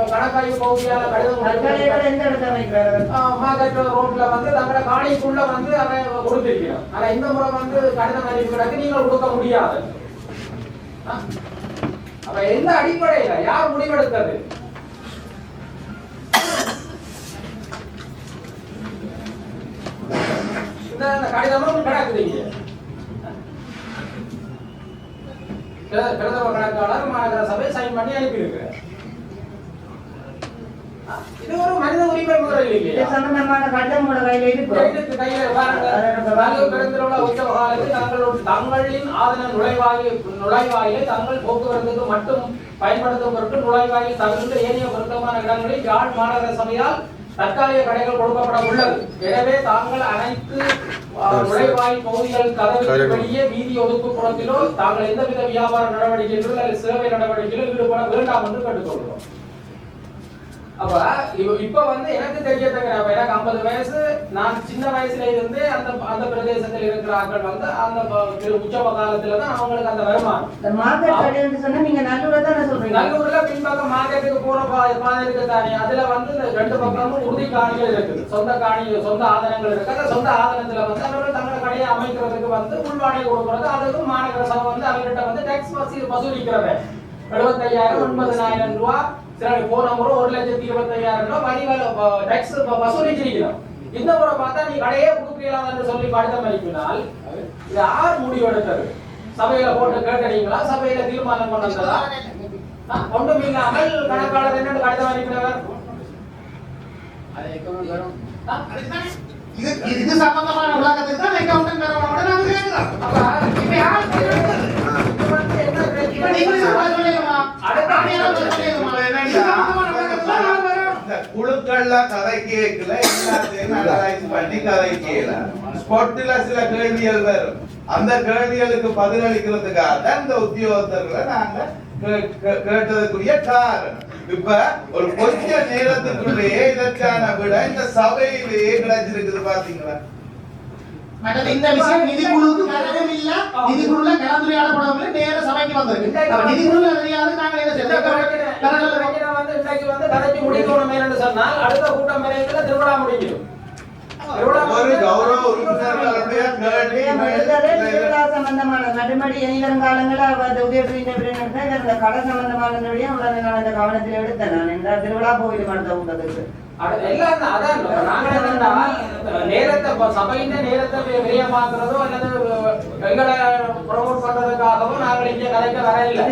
கணக்காய்வு பகுதியால கடிதம் மார்க்கெட் ரோட்ல வந்து தங்களோட காணிக்குள்ள வந்து அதை கொடுத்திருக்கிறோம். ஆனா இந்த முறை வந்து கடிதம் அனுப்பிக்கிறது நீங்கள் கொடுக்க முடியாது. அப்ப எந்த அடிப்படையில யார் முடிவெடுத்தது? இந்த கடிதமும் கிடக்குறீங்க. பிரதம கணக்காளர் மாநகர சபை சைன் பண்ணி அனுப்பியிருக்கிறார். இது ஒரு மனித உரிமை முறை இல்லையா? சம்பந்தமான கடிதம் உங்களோட கையில இருக்கு. தங்களின் ஆதன நுழைவாயிலை தங்கள் போக்குவரத்துக்கு மட்டும் பயன்படுத்தும் பொருட்டு நுழைவாயில் தவிர்த்து ஏனைய பொருத்தமான இடங்களில் யாழ் மாநகர சபையால் தற்காலிக கடைகள் கொடுக்கப்பட உள்ளது. எனவே தாங்கள் அனைத்து நுழைவாயில் பகுதிகள் கதவுக்கு வெளியே வீதி ஒதுக்குப்புறத்திலோ தாங்கள் எந்தவித வியாபார நடவடிக்கைகளோ அல்லது சேவை நடவடிக்கைகளோ ஈடுபட வேண்டாம் என்று கேட்டுக்கொள்கிறோம். அப்ப இப்ப வந்து எனக்கு தெரியத்தக்க எனக்கு 50 வயசு, நான் சின்ன வயசுல இருந்து அந்த பிரதேசத்தில் இருக்கிற ஆட்கள் வந்து அந்த உற்சவ காலத்துலதான் அவங்களுக்கு அந்த வருமானம். நல்லூர்ல பின்பக்கம் மார்க்கெட்டுக்கு போற பாதை இருக்கு தானே, அதுல வந்து ரெண்டு பக்கமும் உறுதி காணிகள் இருக்குது, சொந்த ஆதனங்கள் இருக்கு. அந்த சொந்த ஆதனத்துல வந்து அவர்கள் தங்களை கடையை அமைக்கிறதுக்கு வந்து உள்வாடகை கொடுக்கறது, அதுக்கும் மாநகர சபை வந்து அவர்கிட்ட வந்து டேக்ஸ் வசூலிக்கிறது. 75,000 90,000 ரூபாய், சரி போன முறை 1,25,000 ரூபாய் வரி டேக்ஸ் வசூலிச்சிருக்கிறோம். இந்த முறை பார்த்தா நீ கடையே கொடுக்கலாம் என்று சொல்லி கடிதம் அனுப்பினால் இது யார் முடிவெடுத்தது? சபையில போட்டு கேட்டீங்களா? சபையில தீர்மானம் கொண்டு வந்ததா? ஒன்றும் இல்லாமல் கணக்காளர் என்ன கடிதம் அனுப்பினவர்? இது சம்பந்தமான உலகத்துக்கு தான் அக்கவுண்டன்ட் வரவனோட நாம கேக்குறோம். அப்ப இப்ப யார் குழுக்கள்ல கதை கேட்கல, எல்லாத்தையும் அனலைஸ் பண்ணி கதை கேட்கல. ஸ்பாட்ல சில கேள்விகள் வரும், அந்த கேள்விகளுக்கு பதிலளிக்கிறதுக்காக தான் இந்த உத்தியோகத்தர்களை நாங்க கேட்டதுக்குரிய காரணம். இப்ப ஒரு கொஞ்ச நேரத்துக்குள்ளேயே இதற்கான விட இந்த சபையிலேயே கிடைச்சிருக்குது. பாத்தீங்களா, இந்த விஷயம் நிதிக்குழுவுக்கு வரவும் இல்ல, நிதிக்குழுல கலந்துரையாடப்படவில்லை, நேர சபைக்கு வந்திருக்கு. நிதிக்குழு அறியாது நாங்கள் என்ன கதைக்கு முடிக்கணும் என்று சொன்னால் அடுத்த கூட்டம் வரையில திருவிழா முடிஞ்சிடும். சம்பந்தமான நடுமடி இணையங்காலங்களில் உதயத்தின் கடை சம்பந்தமான கவனத்தில் எடுத்தேன் நான். இந்த திருவிழா போயிட்டு மாட்டேன் உள்ளதுக்கு நேரத்தை சபையின் நேரத்தை விரயமாக்குறதோ அல்லது எங்களை ப்ரமோட் பண்றதுக்காகவோ நாங்கள் இங்கே கதைக்க வரவில்லை.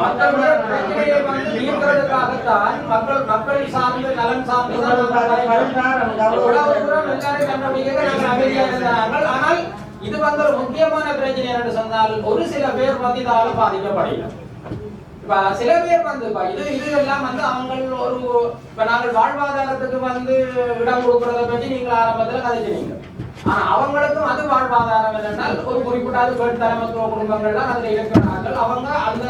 மக்களுடைய பிரச்சனையை வந்து தீர்க்கிறதுக்காகத்தான் மக்கள் சார்ந்து நலன் சார்ந்து நாங்கள். ஆனால் இது வந்து ஒரு முக்கியமான பிரச்சனை என்று சொன்னால் ஒரு சில பேர் வந்து இதால பாதிக்கப்படுகிறார். இப்ப சில பேர் வந்து இது எல்லாம் வந்து அவங்க ஒரு இப்ப நாங்கள் வாழ்வாதாரத்துக்கு வந்து இடம் கொடுக்கறத பற்றி நீங்க ஆரம்பத்துல கதைச்சினீங்க. ஆனா அவங்களுக்கும் அது வாழ்வாதாரம் என்னென்னால் ஒரு குறிப்பிட்ட தலைமத்துவ குடும்பங்கள் தான் அதுல இருக்கிறார்கள். அவங்க அந்த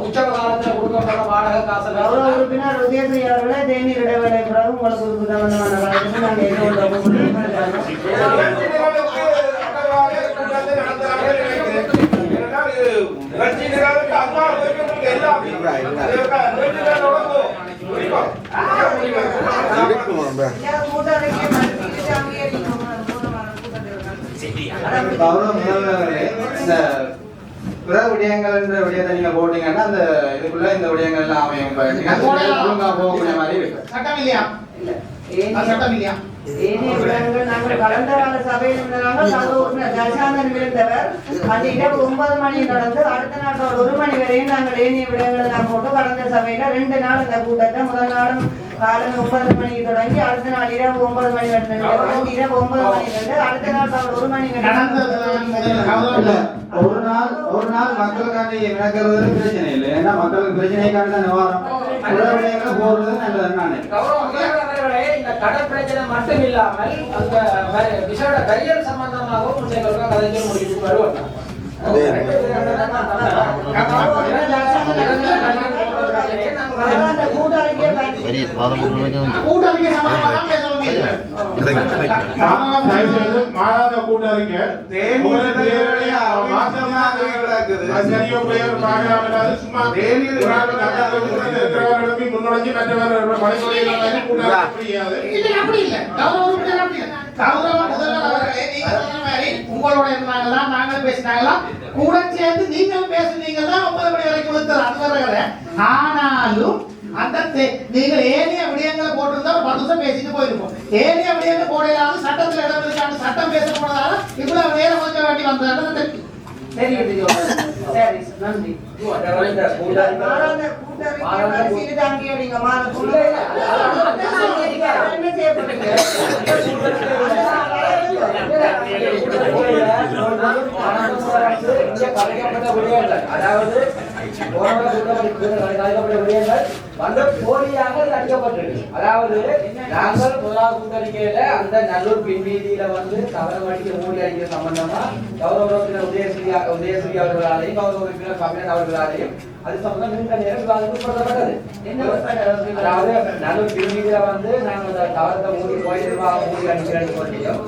உற்சவ காலத்துல கொடுக்கப்படுற வாடகை காசு உறுப்பினர் உதயசையாளர்களே தேநீர் இடைவேளை பிறகு உங்களுக்கு விடயங்கள் என்ற விடயத்தை நீங்க போட்டீங்கன்னா அந்த இதுக்குள்ள இந்த விடயங்கள் எல்லாம் ஒழுங்கா போகக்கூடிய மாதிரி இருக்கு. சட்டம் இல்லையா? சட்டம் இல்லையா? நாங்கள் கடந்த கால சபையில் தர்சாந்தன் விழுந்தவர் அந்த இரவு 9 மணி நடந்து அடுத்த நாள் 1 மணி வரையும் நாங்கள் ஏனைய விடயங்களை நான் போட்டு கடந்த சபையில 2 நாள் இந்த கூட்டத்தை முதல் நாளும் காலம் 9 மணிக்கு தொடங்கி அடுத்த நாள் இரவு 9 மணி வரை இரவு 9 மணி அடுத்த நாள் 1 மணி ஒரு நாள் மக்களுக்காண்டி நடக்கிறது பிரச்சனை இல்லை. ஏன்னா மக்களுக்கு பிரச்சனைக்காண்டி தான் நிவாரணம் போடுறது நல்லது. நானே இந்த கடல் பிரச்சனை மட்டும் இல்லாமல் அந்த விசேட கரியல் சம்பந்தமாகவும் கதைக்கு முடிவு வருவாங்க. கூட்டறிக்கை மாறாத கூட்டறிக்கை முன்னோடஞ்சு மற்றவர் உங்களோட இருந்தாங்களா நாங்கள் பேசினாங்களா கூட சேர்ந்து நீங்கள் பேசுனீங்கன்னா 9 மணி வரைக்கும் கொடுத்தது அது வரல. ஆனாலும் அந்த நீங்கள் ஏனைய விடயங்களை போட்டிருந்தா ஒரு 10 நிமிஷம் பேசிட்டு போயிருப்போம். ஏனைய விடயங்கள் போடலாது சட்டத்தில் இடம் இருக்கான சட்டம் பேச போனதால இவ்வளவு நேரம் ஒதுக்க வேண்டி வந்தது. சரி சரி நன்றி அதாவது வந்து போலியாக அடிக்கப்பட்டிருக்கு. அதாவது நாங்கள் முதலாவது கூட்டறிக்கையில அந்த நல்லூர் பின்வீதியில வந்து தவறு அடிக்க மூடி அடிக்கிற சம்பந்தமா கௌரவ உறுப்பினர் உதயஸ்ரீ அவர்களாலையும் கௌரவ உறுப்பினர் கபிலன் அவர்களாலையும் அது சம்பந்தம் நீண்ட நேரம் விவாதப்படுத்தப்பட்டது. அதாவது நல்லூர் பின்வீதியில வந்து நாங்கள் தவறத்தை மூடி கோயில் நிர்வாகம் மூடி அடிக்கிறேன்னு சொல்லியும்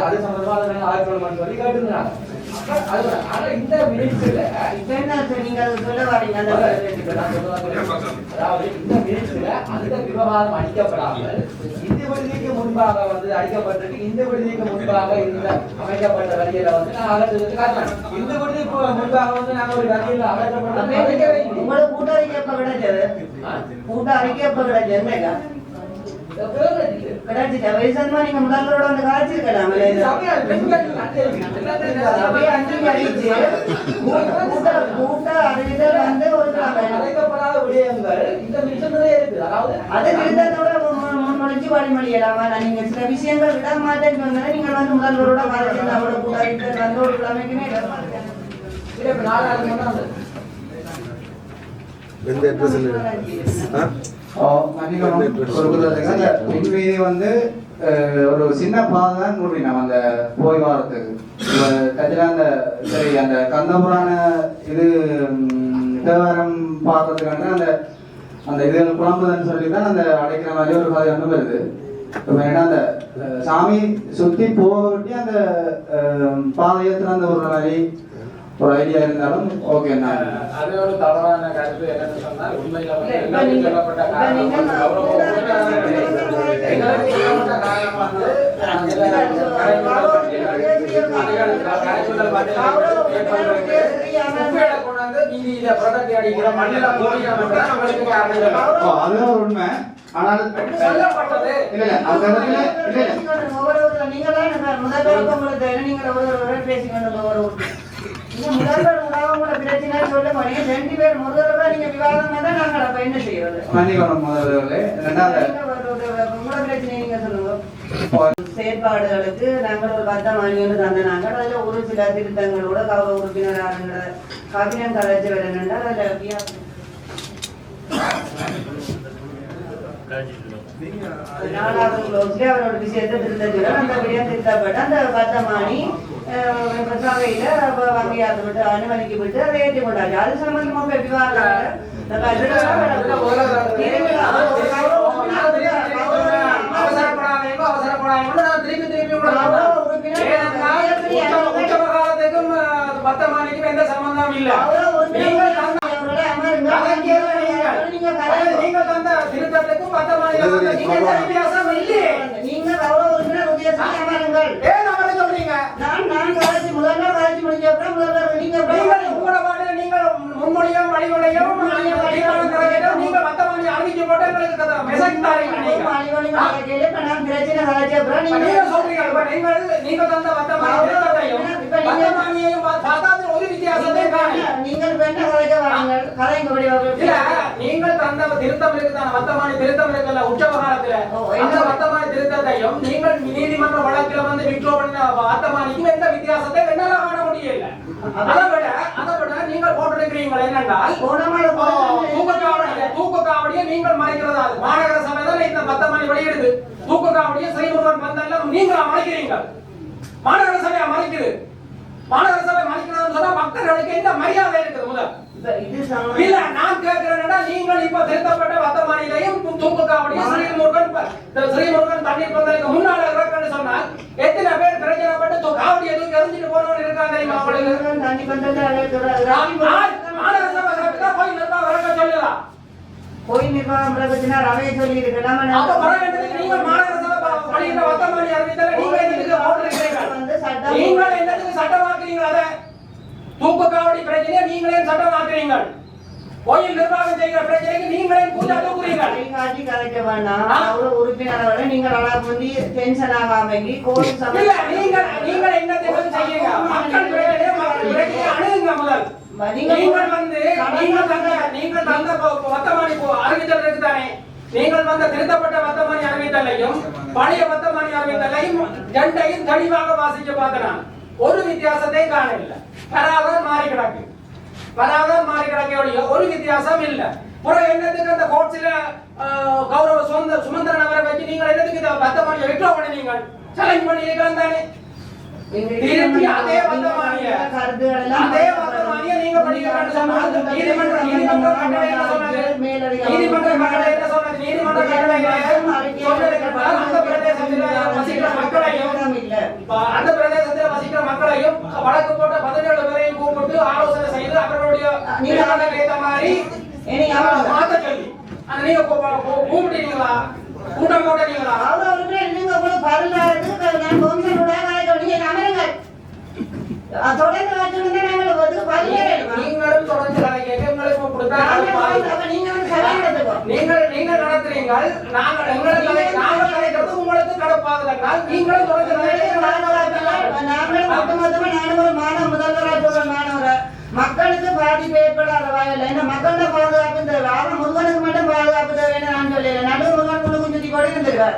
அது சம்பந்தமா அதை நாங்கள் ஆய்வு சொல்லி கேட்டுருந்தாங்க. ஆனா இந்த மினிட்ஸ்ல நீங்க சொல்ல வரீங்க அதாவது இந்த மினிட்ஸ்ல அந்த விவகாரம் அளிக்கப்படாமல் இந்த விடுதிக்கு முன்பாக வந்து அளிக்கப்பட்டிருக்கு. இந்த விடுதிக்கு முன்பாக இந்த அமைக்கப்பட்ட வழியில வந்து நான் அகற்றுவதற்கு காரணம் இந்த விடுதிக்கு முன்பாக வந்து நாங்கள் ஒரு வழியில் அகற்றப்பட்ட உங்களுக்கு கூட்ட அறிக்கை எப்ப கிடைச்சது? கூட்ட அறிக்கை எப்ப கிடைச்சது? கிடைச்சிட்டா வயசானமா நீங்க முதல்வரோட வந்து காய்ச்சிருக்கலாம். கூட்ட அறிவித்தல் வந்து ஒரு அழைக்கப்படாத விடயங்கள் இந்த மிஷன்களே இருக்கு. அதாவது அதை திருத்தத்தோட முன்மொழிஞ்சு வழிமொழியலாமா? நீங்க சில விஷயங்கள் விட மாட்டேன்னு சொன்னா நீங்க வந்து முதல்வரோட காய்ச்சி அவரோட கூட்ட அறிவித்தல் வந்து ஒரு கிழமைக்குமே இப்ப 4 நாள் முன்னாடி பின்வீதி வந்து ஒரு சின்ன பாதை தான் முடியும் அந்த போய் வாரத்துக்கு. அந்த சரி அந்த கந்தபுரான இது தேவாரம் பாடுறதுக்கான அந்த அந்த இது குழம்புன்னு சொல்லி தான் அந்த அடைக்கிற மாதிரி ஒரு பாதை ஒன்று வருது. ஏன்னா அந்த சாமி சுத்தி போட்டி அந்த பாதையை திறந்த ஒரு மாதிரி ஒரு ஐடியா இருந்தாலும் ஓகே. அது ஒரு தவறான கருத்து. என்னன்னு சொன்னால் உண்மையில வந்து சொல்லப்பட்ட காரணம் அதுதான் ஒரு உண்மை. ஆனால் சொல்லப்பட்டது இல்ல அந்த இடத்துல முதல்வர் உணவு பிரச்சனை சொல்லுங்க. நீங்க 2 பேர் முதல்வரா நீங்க விவாதம் தான் நாங்கள் அப்ப என்ன செய்யறது? மன்னிக்கணும் முதல்வர்களே. ரெண்டாவது பிரச்சனை நீங்க சொல்லுங்க. செயற்பாடுகளுக்கு நாங்கள் ஒரு 10 மணி தந்த நாங்கள் அதுல ஒரு சில திருத்தங்களோட கௌரவ உறுப்பினராக கபிலன் கலாச்சி வரணுன்றால் அதுல அவரோட விஷயத்தை திருத்த அந்த விடயம் திருத்தப்பட்டு அந்த 10 மணி சபையில வங்கியாத்து விட்டு அனுமதிக்கு விட்டு அதை ஏற்றுக்கொண்டாரு. அது சம்பந்தமா விவாதம் எந்த சம்பந்தம் இல்ல. நீங்க தந்த திருத்தத்துக்கும் 10 வித்தியாசம் இல்லையே. நீங்க கௌரவ உறுப்பினர் உதயசூரியன் ஏன் அவரை சொல்றீங்க? நான் காலேஜ் முதல்வர் காலேஜ் முடிஞ்ச அப்புறம் முதல்வர் நீங்க உங்களோட பாட்டு நீங்கள் முன்மொழியும் வழிமுறையும் நீங்க 10 அறிவிக்க போட்டு எங்களுக்கு மெசேஜ் தாரீங்க. பிரச்சனை காலேஜ் அப்புறம் நீங்க சொல்றீங்க நீங்க தந்த 10 பார்த்தா ஒரு வித்தியாசத்தை நீங்கள் என்ன கலைக்க வாங்க கலைங்க. நீங்கள் தந்த திருத்தம் இருக்குதான 10 திருத்தம் இருக்குல்ல உச்சவகாலத்துல அந்த 10 திருத்தத்தையும் நீங்கள் நீதிமன்ற வழக்கில் வந்து விட்ரோ பண்ண 10 எந்த வித்தியாசத்தை என்னால காண முடியல. அதை விட நீங்கள் போட்டிருக்கிறீங்க என்னென்றால் தூக்கு காவடியை நீங்கள் மறைக்கிறதா? மாநகர சபை தான் இந்த 10 வெளியிடுது. தூக்கு காவடியை ஸ்ரீமுருகன் பந்தெல்லாம் நீங்களா மறைக்கிறீங்க? மாநகர சபையா மறைக்குது? மாநகர சபை மறைக்கிறதுன்னு சொன்னா மக்களுக்கு என்ன மரியாதை இருக்குது? முதல் இல்ல நான் கேட்கிறேன், நீங்கள் இப்ப திருத்தப்பட்ட 10 தூக்கு காவடியை ஸ்ரீமுருகன் தண்ணீர் பந்தல் மாநகர சபை கலெக்டர் போய் நிர்வாகம் வழங்க சொல்லுதா? போய் நிர்வாகம் பிரகத்தினார் அவையை சொல்லி இருக்கலாம். அப்ப பரவாயில்லை, நீங்கள் மாநகர சபை பணியிட வர்த்தமானி அறிவித்தல நீங்கள் எதுக்கு போடுறீங்க? நீங்கள் என்னதுக்கு சட்டமாக்குறீங்க? அதை தூக்கு காவடி பிரச்சனையை நீங்களே சட்டமாக்குறீங்க. கோயில் நிர்வாகம் செய்கிற பிரச்சனைக்கு நீங்களே பூஜா தூக்குறீங்க. நீங்க ஆட்சி கலைக்க வேண்டாம். அவ்வளவு உறுப்பினர்களை நீங்கள் அழகாண்டி டென்ஷன் ஆகாமங்கி கோயில் சபை இல்ல, நீங்கள் என்ன தெரியும் செய்யுங்க. மக்கள் பிரச்சனையை அணுகுங்க முதல். நீங்கள் தந்த வர்த்தமானி அறிவித்தல் இருக்குதானே, நீங்கள் வந்த திருத்தப்பட்ட வர்த்தமானி அறிவித்தலையும் பழைய வர்த்தமானி அறிவித்தலையும் ரெண்டையும் தெளிவாக வாசிச்சு பார்த்தேன். ஒரு வித்தியாசத்தை காணவில்லை. பராதான் மாறி கிடக்கு, பராதான் மாறி கிடக்க ஒரு வித்தியாசம் இல்ல. புறம் என்னத்துக்கு அந்த கோட்ஸ்ல கௌரவ சுமந்திரன் அவரை வச்சு நீங்கள் என்னத்துக்கு இந்த வர்த்தமானியை விட்ரோ பண்ணி நீங்கள் சேலஞ்ச் பண்ணி இருக்கிறான் தானே? திருப்பி அதே வர்த்தமானியை நீங்க படிக்க சொன்னால் நீதிமன்ற கட்டளை என்ன சொன்னது? நீதிமன்ற கட்டளை என்ன சொன்னது? நீதிமன்ற கட்டளையில அந்த பிரதேசத்தில் வசிக்கிற மக்களையும் அந்த பிரதேசத்தில் வசிக்கிற மக்களையும் வழக்கு போட்ட 17 பேரையும் கூப்பிட்டு ஆலோசனை செய்து அவர்களுடைய ஏற்ற மாதிரி மாத்த சொல்லி நீங்க கூப்பிட்டீங்களா? கூட்டம் போட்டீங்களா? நீங்க பதினாறு நான் பொங்கலோட தொடர்ந்து வச்சிருந்தா நாங்கள் நீங்களும் தொடர்ந்து நீங்கள் நடத்துறீங்க. நாங்கள் கலைக்கிறது உங்களுக்கு கடப்பாக நீங்களும் தொடர்ந்து மக்களுக்கு பாதிப்பு ஏற்படாத வகையில் என்ன மக்களோட பாதுகாப்பு தேவை. அவன் முருகனுக்கு மட்டும் பாதுகாப்பு தேவைன்னு நான் சொல்லல. நடு முருகன் குழு சுத்தி கூட இருந்திருக்கார்.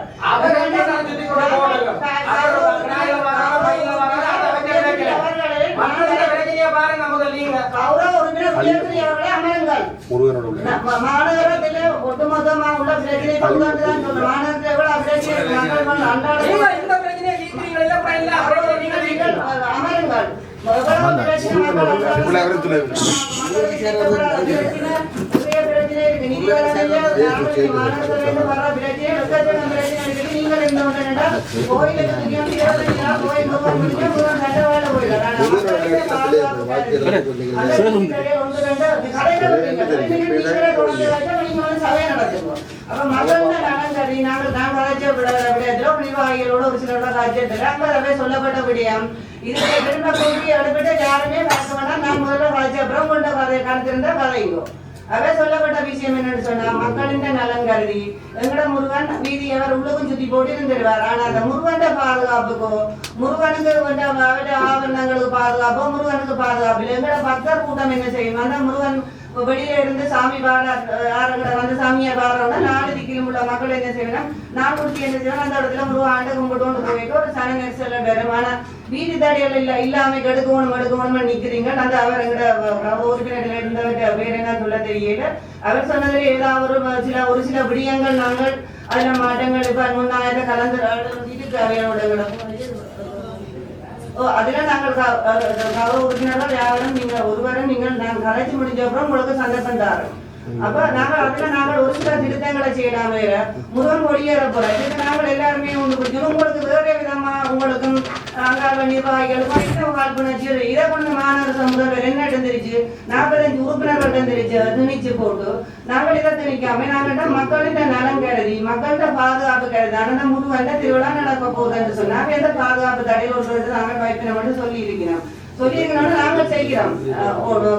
மாநகரத்தில் ஒட்டுமொத்தமா உள்ள பிரச்சனை அமருங்கள். நிர்வாகிகளோட ஒரு சிலரோட காட்சி சொல்லப்பட்ட விடயம் இதுல திரும்ப கூட்டி அடுப்பிட்டு யாருமே பார்க்க வேண்டாம். நான் முதல்ல காட்சி அப்புறம் கொண்ட கதை கடத்திருந்தா கதைங்கோ. அவே சொல்லப்பட்ட விஷயம் என்னன்னு சொன்னா மக்களின் நலன் கருதி எங்கட முருகன் வீதி அவர் உள்ளுக்கும் சுத்தி போட்டு இருந்துடுவார். ஆனா அந்த முருகன் பாதுகாப்புக்கோ முருகனுக்கு அவருடைய ஆவரணங்களுக்கு பாதுகாப்போ முருகனுக்கு பாதுகாப்பு இல்லை. எங்கட பக்தர் கூட்டம் என்ன செய்யும்? அந்த முருகன் வெளியில இருந்து சாமி பாடுற வந்து சாமியார் பாடுறவங்க 4 திக்கிலும் உள்ள மக்கள் என்ன செய்யணும்? நான் குடிச்சு என்ன செய்யணும்? அந்த இடத்துல முருகன் ஆண்டு கும்பிட்டு போயிட்டு ஒரு சன நெரிசல் வரும். ஆனா வீதி தடைகள் இல்லாம எடுக்கணும் நிக்கிறீங்க. அந்த அவர் எங்கட உறுப்பினர்கள் இருந்தவர் பேர் என்ன சொல்ல தெரியல. அவர் சொன்னதில் ஏதாவது ஒரு சில விடயங்கள் நாங்கள் அதுல மாற்றங்கள் இப்ப முன்னாயிரம் கலந்து அவையோட அதுல நாங்கள் கௌரவ உறுப்பினர்கள் யாரும் நீங்க ஒருவரும் நீங்கள் நாங்கள் கலைச்சு முடிஞ்ச அப்புறம் உங்களுக்கு சந்தர்ப்பம் தாரோம். அப்ப நாங்கள் ஒரு சில திருத்தங்களை செய்யலாம். வேற முருகன் ஒளியேற போற இதுக்கு நாங்கள் எல்லாருமே உங்களுக்கு வேற விதமா உங்களுக்கும் அங்காள நிர்வாகிகளுக்கும் காழ்ப்புணர்ச்சி இதை கொண்டு மாநகர சமுதாயம் என்ன இருந்துருச்சு 45 உறுப்பினர்கள் இருந்துருச்சு திணிச்சு போட்டு நாங்கள் இதை திணிக்காம நாங்கள் மக்களின் நலம் கருதி மக்கள்கிட்ட பாதுகாப்பு கருதி ஆனா முருகன் திருவிழா நடக்க போகுதுன்னு சொன்னா எந்த பாதுகாப்பு தடையில் ஒரு நாங்கள் வைப்பின மட்டும் சொல்லி இருக்கிறோம். சொல்லியிருக்கணும்னு நாங்கள் செய்கிறோம்.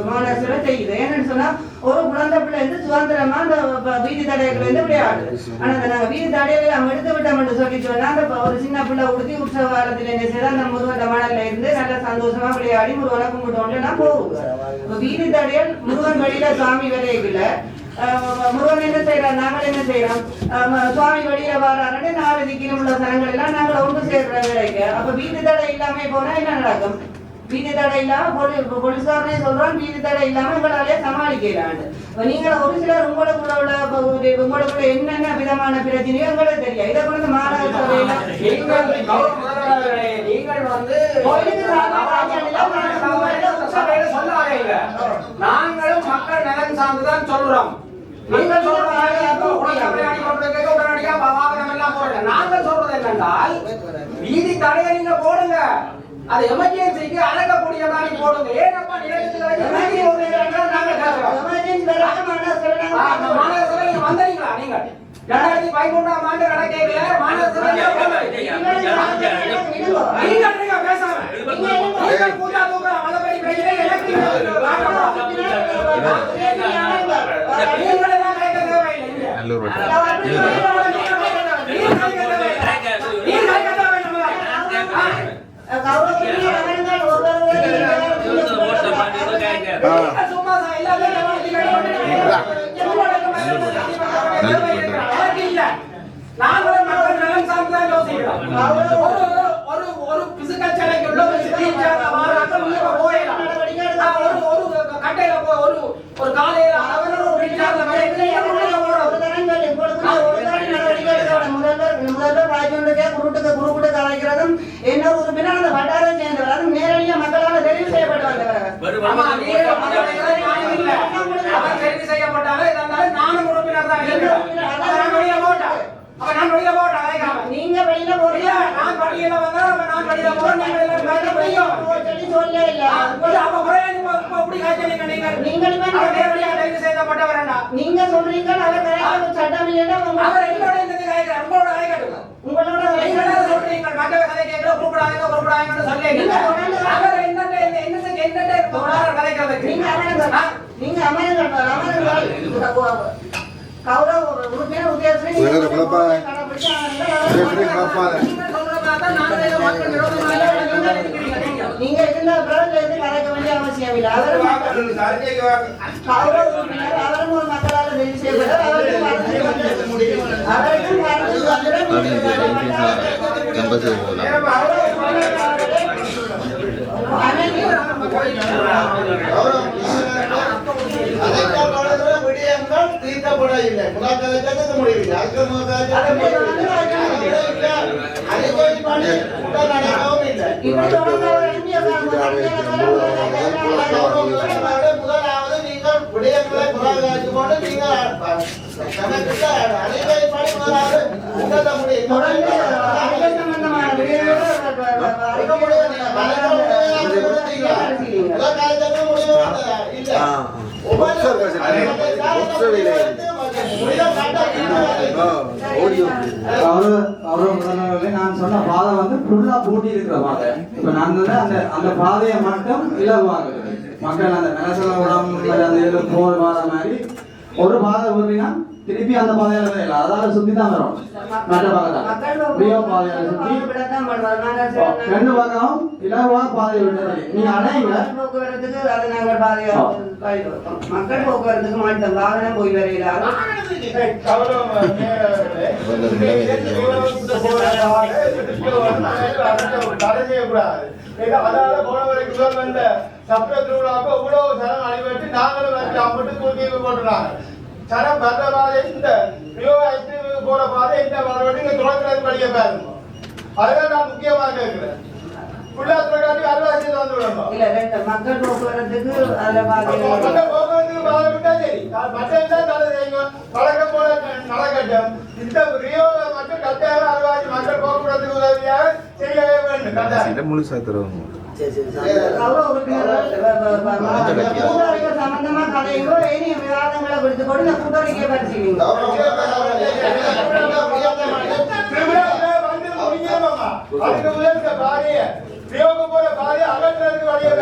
மாநகர செய்யுது என்னன்னு சொன்னா ஒரு குழந்தை பிள்ளை இருந்து சுதந்திரமா அந்த வீதி தடைகள் இருந்து விளையாடுது. ஆனா நாங்க வீதி தடைகளை அவங்க எடுத்து விட்டோம்னு சொல்லி சொன்னா அந்த ஒரு சின்ன பிள்ளை உடுத்தி உற்சவ காலத்துல என்ன செய்ய அந்த முருகன் மணல்ல இருந்து நல்ல சந்தோஷமா விளையாடி முருகனை கும்பிட்டோம்னா போகுது. வீதி தடையல் முருகன் வழியில சாமி விளையல முருகன் என்ன செய்யறோம்? நாங்கள் என்ன செய்யறோம்? சுவாமி வழியில வராருன்னு 4 திக்கிலும் உள்ள சனங்கள் எல்லாம் நாங்கள் ஒன்று சேர்ற விலைக்கு. அப்ப வீதி தடை இல்லாம போனா என்ன நடக்கும்? வீதி தடை இல்லாம போலீஸ்காரனே சொல்றோம் வீதி தடை இல்லாம உங்களாலே சமாளிக்கிறாங்க. நீங்க ஒரு சிலர் உங்களுக்குள்ள என்னென்ன விதமான பிரச்சனையோ உங்களுக்கு தெரியும். இதை கொண்டு மாநகர சபையில நீங்கள் வந்து நாங்களும் மக்கள் நலன் சார்ந்துதான் சொல்றோம். நாங்கள் சொல்றது என்னென்றால் வீதி தடையை நீங்க போடுங்க. அது எமர்ஜென்சிக்கு அடக்கக்கூடிய மாதிரி போடுங்க. ஏனப்பா நிலையத்துல எமர்ஜென்சி போடுறீங்கன்னா நாங்க கேக்குறோம். எமர்ஜென்சி வரலாம் மாநகர சபை மாநகர சபை நீங்க வந்தீங்களா? நீங்க 2013ஆம் ஆண்டு கணக்கேல மாநகர சபை நீங்க பேசாம நீங்க பூஜா தூக்குற மதபடி பிரச்சனை எனக்கு நீங்களெல்லாம் கேட்க தேவையில்லை. ஒரு பிசிக்கல் சேலஞ்ச் உள்ள ஒரு கட்டையில ஒரு காலையில இன்னொரு உறுப்பினர் அந்த வட்டாரம் சேர்ந்தவர் அது நேரடியாக மக்களால் தெரிவு செய்யப்பட்டு வந்தவர். தெரிவு செய்யப்பட்டாலும் இதனால நானும் உறுப்பினர் தான் நீங்க வெளியில போறீங்க நான் பள்ளியில வந்தா நான் பள்ளியில போறேன் நீங்க எல்லாம் சொல்ல இல்ல அப்ப ஒரே அப்படி காய்ச்சலீங்க நீங்க தெரிவு செய்யப்பட்டவரா நீங்க சொல்றீங்க அவர் சட்டம் இல்லைன்னா அவர் என்னோட இந்த உங்களோட காய்கட்டுங்க உங்களோட சொல்றீங்க மக்கள் கதை கேட்கல கூப்பிடாங்கன்னு சொல்றீங்க அவர் என்னென்ன கதைக்கிறதுக்கு நீங்க அமருங்கள் கௌரவ உறுப்பினர் உதயசூரியன் நீங்க இருந்த பிரதமர் இருந்து கலைக்க வேண்டிய அவசியம் இல்லை. கௌரவ உறுப்பினர் அவரும் ஒரு மக்களால் தெரிவு செய்யப்பட்டார். தீர்க்கப்படவில்லை. முலாக்கதைக்க முடியவில்லை. நடக்கவும் இல்லை. முதலாவது நீங்கள் விடயங்களை புறாகாட்சி கொண்டு நீங்கள் அனைவரைப்படி முதலாவது உணர்த்த முடியும். நான் சொன்ன பாதை வந்து ஃபுல்லா பூட்டி இருக்கிற பாதை. இப்ப நான் அந்த பாதையை மட்டும் இலகுவாங்க மக்கள் அந்த நிலசல உடம்பு அந்த இதுல போர் வர மாதிரி ஒரு பாதை ஊர்னா திருப்பி அந்த பாதையில இல்லை அதால சுத்தி தான் வரும். மற்ற பாதையில சுத்தி ரெண்டு பக்கம் இலகுவா பாதை விட்டு நீங்க அடையுங்க. போக்குவரத்துக்கு அது நாங்கள் மக்கள் போக்குவரத்துக்கு மாட்டோம் வாகனம் போய் வரையிலாங்க. அதனால போன வரைக்கும் வந்த சப்த திருவிழாவுக்கு இவ்வளவு சனம் அடிபட்டு நாங்களும் வந்து அம்பிட்டு தூக்கி போட்டுறாங்க. சனம் வந்த பாதை இந்த போற பாதை இந்த பாதை நீங்க தொடர்ந்து படிக்க பாருங்க. அதுதான் நான் முக்கியமாக கேட்கிறேன். புள்ளாத்துறைக்காண்டி அருவாசி வந்து விடணும். இல்ல ரெண்டு மக்கள் போக்குவரத்துக்கு அதுல மக்கள் போக்குவரத்துக்கு பாதை விட்டா சரி. மற்ற தலை செய்யுங்க. வழக்கம் போல நடக்கட்டும். இந்த ரியோல மட்டும் கட்டாயம் அருவாசி மக்கள் போக்குவரத்துக்கு உதவியாக செய்யவே வேண்டும். முழுசா தருவாங்க. சம்பந்தமா கதையோ ஏனைய விவாதங்களை கொடுத்து கொண்டு இந்த கூட்டறிக்கையை பரிசீலிங்க. அதுக்கு முதல் பாரிய பிரயோக போல பாரிய அகற்றதுக்கு வழியாக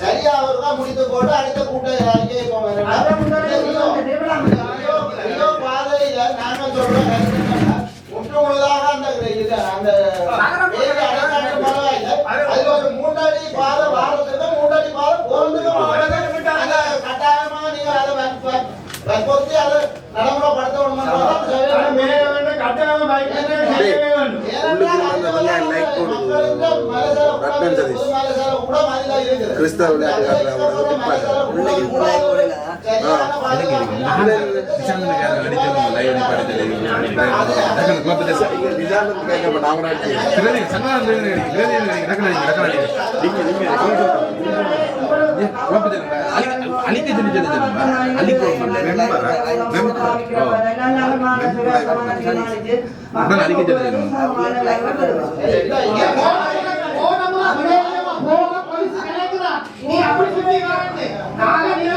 சரியா அவர்தான் முடித்து போட்டு அடுத்த கூட்டம் பாதையில நாங்க சொல்றோம் முற்று முழுதாக அந்த அதுல ஒரு 3 அடி பாதை வாரத்துக்கு 3 அடி பாதை போறதுக்கு கட்டாயமா நீங்க அதை வற்புறுத்தி அதை நடைமுறைப்படுத்த கிறிஸ்தவ நீ அப்படி சுத்தி வாங்க நாங்க நீ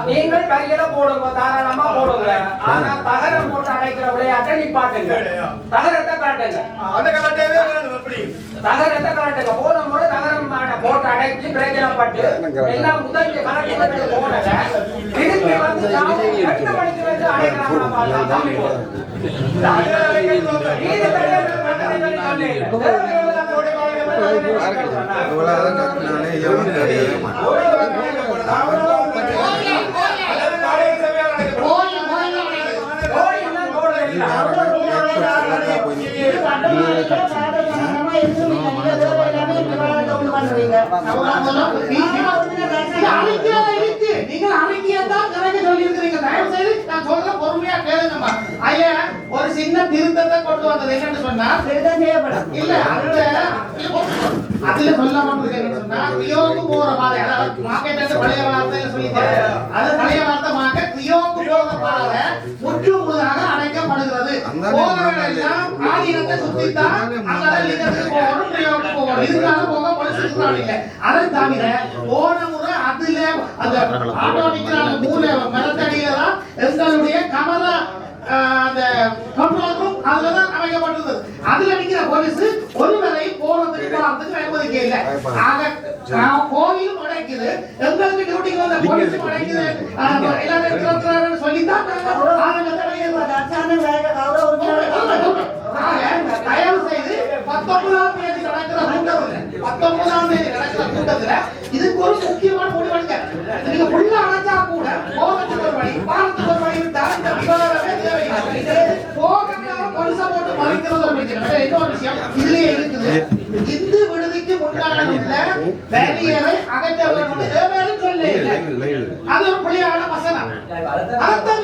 நீங்கள் கையில போடுங்க, தாராளமா போடுங்க. ஆனா தகரம் போட்டு அடைக்கிற விளையாட்டை நிப்பாட்டுங்க. தகரத்தை காட்டுங்க. தகரத்தை காட்டுங்க. போன முறை தகரம் போட்டு அடைச்சி பிரயோஜனப்பட்டு எல்லாம் முதல் கணக்கு போனத திருப்பி வந்து 2 மணிக்கு வந்து அடைக்கிறாங்க. ஒரு சின்ன திருத்தத்தை கொண்டு வந்தது என்னன்னு சொன்னா இல்ல அதுல சொல்ல மாட்டது என்னன்னு சொன்னா கியோக்கு போற பாதை, அதாவது மார்க்கெட் பழைய வார்த்தையில சொல்லிட்டாரு. அது பழைய வார்த்தை மார்க்கெட் கியோக்கு போற பாதை முற்று முழுதாக அடைக்கப்படுகிறது. போறவங்க ஆதீனத்தை சுத்தித்தான் அங்க லிங்கத்துக்கு போகணும், கியோக்கு போகணும். இதுக்காக போக போலீஸ் இல்லை. அதை தவிர போன முறை அதுல அந்த ஆட்டோ நிக்கிறாங்க மூல மரத்தடியில தான் எங்களுடைய கமல அந்த கண்ட்ரோல் ரூம் அதுலதான் அமைக்கப்பட்டது. அதுல நிக்கிற போலீஸ் ஒருவரையும் போறதுக்கு அனுமதிக்க இல்லை. ஆக கோயிலும் அடைக்குது, எங்களுக்கு டியூட்டிக்கு வந்த போலீஸும் அடைக்குது. எல்லாரும் சொல்லித்தான் தயவு செய்து 19ஆம் தேதி நடக்கிற கூட்டத்துல இதுக்கு ஒரு முக்கியமான முடிவெடுங்க. நீங்க உள்ள அடைச்சா கூட போகத்துக்கு ஒரு வழி, பாலத்துக்கு ஒரு வழி விட்டா இந்த விவாதமே தேவையில்லை. போகத்தான் பரிசா போட்டு மறைக்கிறது ஒரு பிரச்சனை. இன்னொரு விஷயம் இதுலயே இருக்குது. இந்து விடுதிக்கு முன்னாடி உள்ள பேரியரை அகற்ற வேண்டும் தேவையான சொல்ல இல்லை. அது ஒரு புள்ளியான வசனம். அர்த்தம்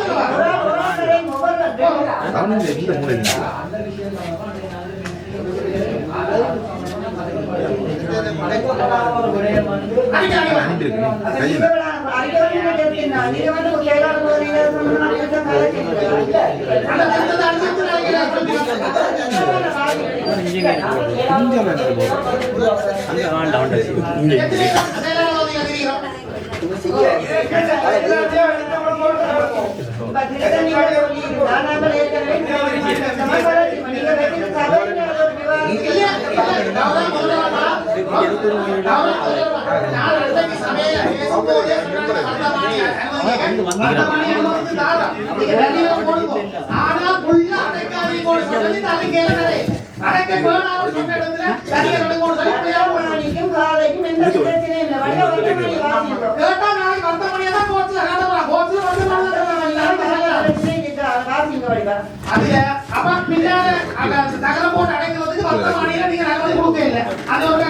நகரம் போட்டு அடைக்கிறதுக்கு வர்த்தமானியில நீங்க நகரம் கொடுக்க இல்லை. அது ஒரு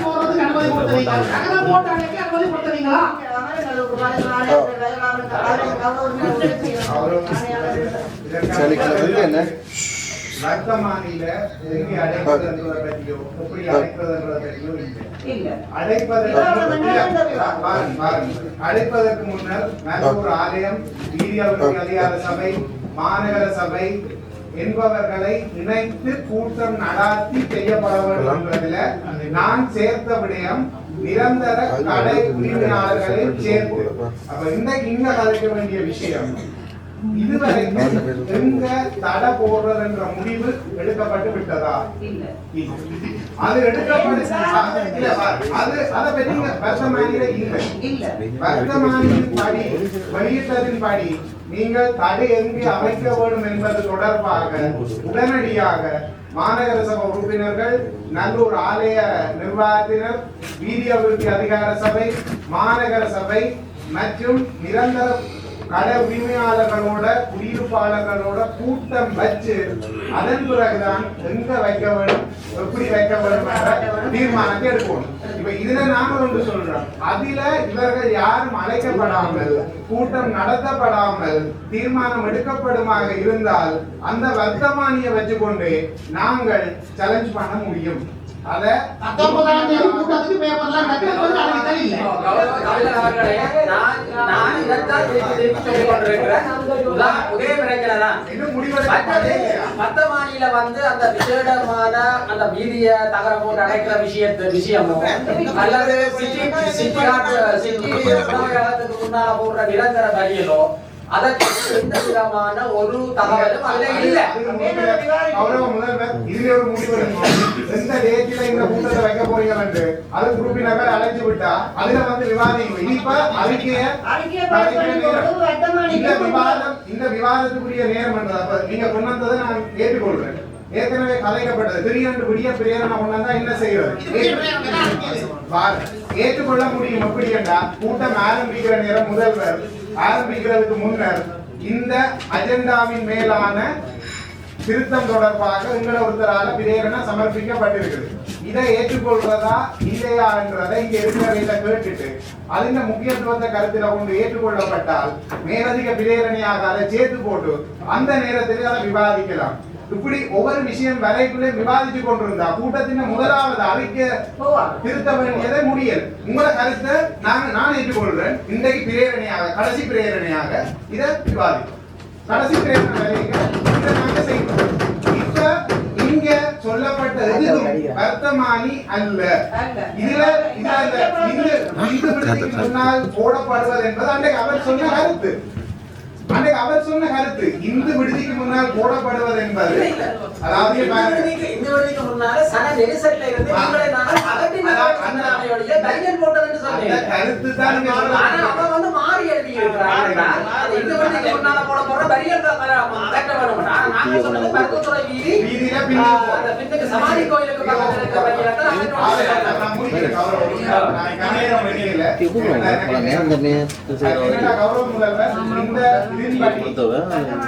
போறதுக்கு அனுமதி கொடுத்தீங்க, நகரம் போட்டு அடைக்க அனுமதி கொடுத்தீங்களா? வர்த்தமானியில எங்கே அடைப்பதுன்றதை பற்றியோ எப்படி அடைப்பதுன்றதை பற்றியோ இல்லை. அடைப்பதற்கு முன்னர் மேலூர் ஆலயம், வீரிய அதிகார சபை, மாநகர சபை என்பவர்களை இணைத்து கூட்டம் நடாத்தி செய்யப்பட வேண்டும் என்பதில் நான் சேர்த்த விடயம் நிரந்தர கடை உரிமையாளர்களை சேர்த்து. அப்ப இன்னைக்கு இங்க கதைக்க வேண்டிய விஷயம், இதுவரைக்கும் எங்க தடை போடுறது என்ற முடிவு எடுக்கப்பட்டு விட்டதா? அது எடுக்கப்பட்டு அதை பற்றி வர்த்தமானியில இல்லை. வர்த்தமானியின் படி, வெளியிட்டதின் படி நீங்கள் தடை எங்கே அமைக்க வேண்டும் என்பது தொடர்பாக உடனடியாக மாநகர சபை உறுப்பினர்கள், நல்லூர் ஆலய நிர்வாகத்தினர், வீதி அபிவிருத்தி அதிகார சபை, மாநகர சபை மற்றும் நிரந்தர கடை உரிமையாளர்களோட குடியிருப்பாளர்களோட கூட்டம் வச்சு அதன் பிறகுதான் எங்க வைக்க வேண்டும், எப்படி வைக்க வேண்டும் என்ற தீர்மானத்தை எடுக்கணும். இப்ப இதுல நாங்க ஒன்று சொல்றோம், அதுல இவர்கள் யாரும் அழைக்கப்படாமல் கூட்டம் நடத்தப்படாமல் தீர்மானம் எடுக்கப்படுமாக இருந்தால் அந்த வர்த்தமானியை வச்சுக்கொண்டு நாங்கள் சேலஞ்ச் பண்ண முடியும். அத 19ஆம் தேதி கூட்டத்துக்கு பேப்பர்லாம் நடக்கிறது நாளைக்கு இல்ல. நான் இதத்தான் திருப்பி சொல்லிக் கொண்டிருக்கிறேன். ஒரே பிரச்சனை தான். வர்த்தமானியில வந்து அந்த விசேடமான அந்த வீதியை தகர போட்டு அடைக்கிற விஷயமும் அல்லது சிட்டி முன்னால போடுற நிரந்தர வழியிலோ அதற்கு எந்த விதமான ஒரு தகவலும் அதுல இல்ல. முதல்வர் இதுல ஒரு முடிவு எந்த டேட்ல இந்த கூட்டத்தை வைக்க போறீங்க அது உறுப்பினர்கள் அழைச்சு விட்டா அதுல வந்து விவாதிக்கும். இப்ப இந்த விவாதத்துக்குரிய நேரம் என்றது நீங்க கொண்டு வந்ததை நான் ஏற்றுக்கொள்றேன். ஏற்கனவே கலைக்கப்பட்டது திடீரென்று விடிய பிரேரணை கொண்டா என்ன செய்யறது? ஏற்றுக்கொள்ள முடியும். எப்படி என்றால் கூட்டம் ஆரம்பிக்கிற நேரம் முதல்வர் ஆரம்பிக்கிறதுக்கு முன்னர் இந்த அஜெண்டாவின் மேலான திருத்தம் தொடர்பாக உங்களை ஒருத்தரால பிரேரணை சமர்ப்பிக்கப்பட்டிருக்கிறது. இதை ஏற்றுக்கொள்வதா இல்லையா என்றதை இங்க இருக்கிறவையில கேட்டுட்டு அதின் முக்கியத்துவத்தை கருத்தில் கொண்டு ஏற்றுக்கொள்ளப்பட்டால் மேலதிக பிரேரணையாக அதை சேர்த்து போட்டு அந்த நேரத்தில் அதை விவாதிக்கலாம். இப்படி ஒவ்வொரு விஷயம் வரைக்குள்ளே விவாதிச்சு கொண்டிருந்தா கூட்டத்தின் முதலாவது அறிக்கை திருத்த வேண்டியதை முடியல். உங்களை கருத்தை நான் ஏற்றுக்கொள்றேன். இன்றைக்கு பிரேரணையாக கடைசி பிரேரணையாக இதை விவாதிக்கும். கடைசி பிரேரணை வரைக்கும் இதை நாங்க செய்வோம். இப்ப இங்க சொல்லப்பட்ட வர்த்தமானி அல்ல. இதுல முன்னால் போடப்படுவது என்பது அன்றைக்கு அவர் சொன்ன கருத்து. இந்து விடுதிக்கு முன்னால் போடப்படுவது என்பது அதாவது இந்த விடுதிக்கு முன்னால சன நெரிசல்ல இருந்து கருத்து தான் அவன் வந்து மாறி எழுதி இருக்கிறாங்க. இந்த விடுதிக்கு முன்னால போடப்படுற வரியல் நாங்க சொன்னது பருவத்துறை வீதியில பின்னுக்கு சமாதி கோயிலுக்கு பக்கத்துல இருக்க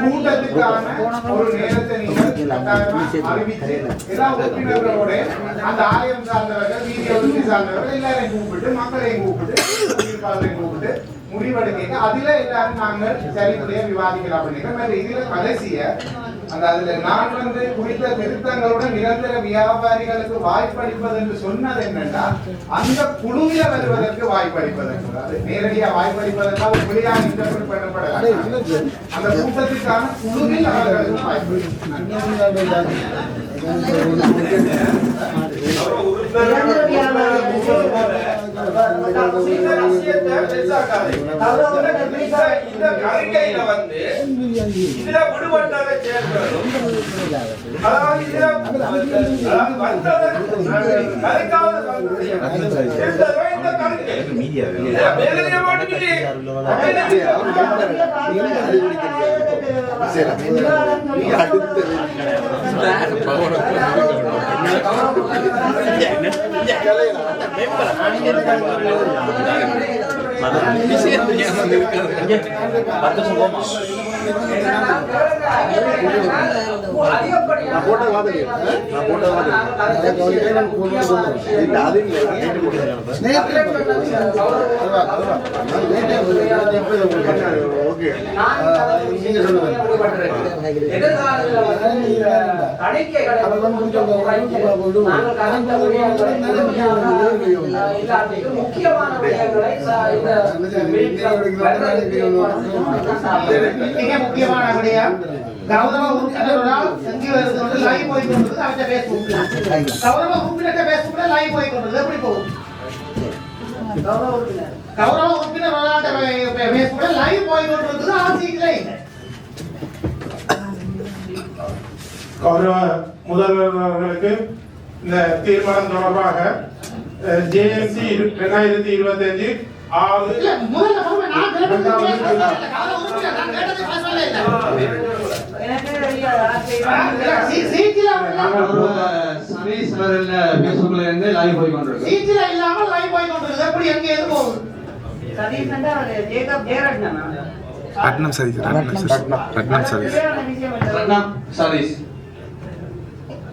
கூட்டத்துக்கான ஒரு நேரத்தை நீங்கள் அறிவித்து எல்லா உறுப்பினர்களோட அந்த ஆலயம் சார்ந்தவர்கள், வீதி அபிவிருத்தி சார்ந்தவர்கள் எல்லாரையும் கூப்பிட்டு மக்களையும் கூப்பிட்டு முடிவெடுக்க அதுல எல்லாரும் நாங்கள் சரிபடியா விவாதிக்கலாம் அப்படின்னு இதுல கடைசிய அந்த அதுல நான் வந்து குறித்த திருத்தங்களுடன் நிரந்தர வியாபாரிகளுக்கு வாய்ப்பளிப்பது என்று சொன்னது என்னன்னா அந்த குழுவில வருவதற்கு வாய்ப்பளிப்பதற்கு, அது நேரடியா வாய்ப்பளிப்பதற்காக வெளியாக இன்டர்பிரட் பண்ணப்படலாம். அந்த கூட்டத்திற்கான குழுவில் அவர்களுக்கு முக்கியமான முக்கியமான விடயம் கௌரவ உறுப்பினர் ஒரு ஆள் செஞ்சு வருது லைவ் போய் கொண்டிருக்கு அவற்றை பேஸ்புக்ல கௌரவ உறுப்பினர் பேஸ்புக்ல லைவ் போய் கொண்டிருக்கு எப்படி போகுது கௌரவ உறுப்பினர் ஒரு ஆள் பேஸ்புக்ல லைவ் போய் கொண்டிருக்கு ஆசிக்கல இல்லை கௌரவ முதல்வர் அவர்களுக்கு இந்த தீர்மானம் தொடர்பாக ஜேஎம்சி 2025 6 இல்ல முதல்ல சொல்லுங்க நான் கேட்டது கௌரவ உறுப்பினர் நான் கேட்டது பேசவே இல்லை எனக்கு தெரியாது சீட்ல சர்வீஸ் வரல பேஸ்புக்ல இருந்து லைவ் போய் கொண்டிருக்கு. சீட்ல இல்லாம லைவ் போய் கொண்டிருக்கு எப்படி எங்க எது போகுது சதீஷ் வந்து அவர் ஜேக்கப் ஜெயரட்னா ரத்னம் சரி ரத்னம் சரி ரத்னம் சர்வீஸ்